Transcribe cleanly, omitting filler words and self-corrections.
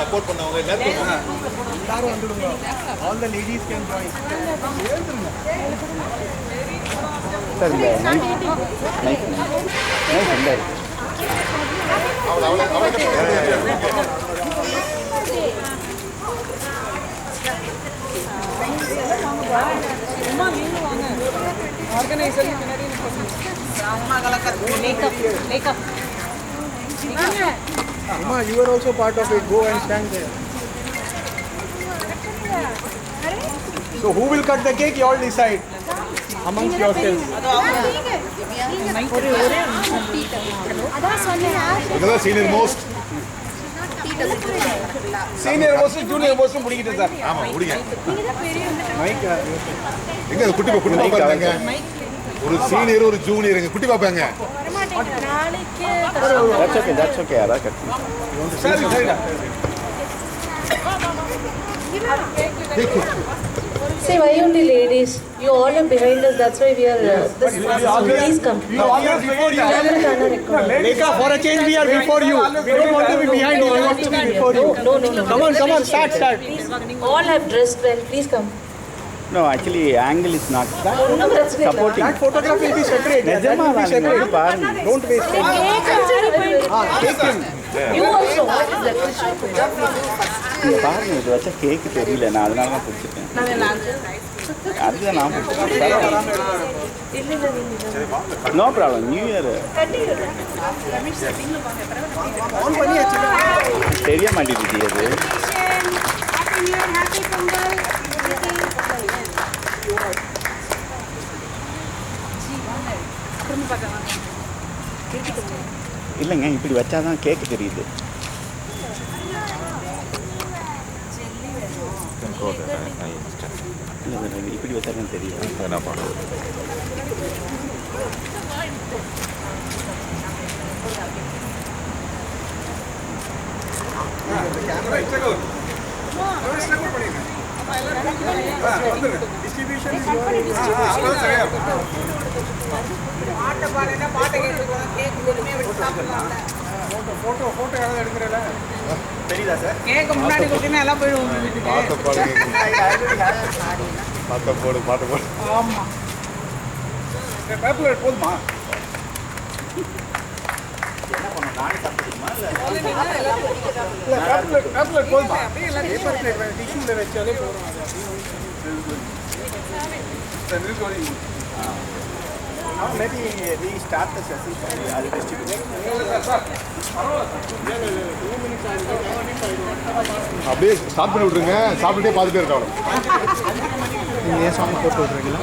Support பண்ணவங்க எல்லாரும் வந்துடுங்க. All the ladies can join. Sir இந்த நைஸ் இந்த Amma, you are also part of it. Go and stand there. So who will cut the cake? You all decide amongst yourselves. Senior most junior most முடிக்கிட்டு sir. ஆமா முடிங்க. Mike, எங்க குட்டி பாப்பாங்க, ஒரு senior ஒரு ஜூனியர், எங்க குட்டி பாப்பாங்க. that's okay யாரா கட் சரி சரிடா. Say, why only ladies? You all are behind us. That's why we are. Please come. you always before you. Lekha, for a change we are before you. We don't want to be behind you. We want to be before you. No. Come on, start. Please, all have dressed well. Please come. no actually angle is not No, that's great. supporting That photograph will be separate. That will be separate. பாருங்க Don't waste time. Take him. You also. What is that? பாருங்க இது வச்சா கேக்கு தெரியல, நான் அதனால தான் பிடிச்சிட்டேன். அதுதான் நான் பிடிச்சிட்டேன். No problem. New year On பண்ணியாச்சு. தெரிய மாட்டேங்குது அது. இல்லைங்க, இப்படி வச்சாதான் கேக்கு தெரியுது. இல்லை இப்படி வச்சாதான் தெரியும். என்ன பண்ணுறது? Distribution is photo யாராவது எடுக்கிறீங்களா? தெரியுதா சார்? கேக்க முன்னாடி கொடுத்தீங்கன்னா எல்லாம் போயிடுவோம் வீட்டுக்கு. பாட்ட போடு. ஆமா. பேப்பர் போதுமா? என்ன பண்ணணும், நானே சாப்பிட்டுமா இல்லை பேப்பர் போதுமா? பேப்பர் பிளேட் டிஷ்யூல வச்சாலே போதும். Maybe we start the session. I'll distribute. அப்படியே ஸ்டார்ட் பண்ணி விட்டுருங்க, சாப்பிட்டுட்டே பார்த்துட்டே இருக்காங்க. நீங்க சாங் போட்டு விட்டுறீங்களா?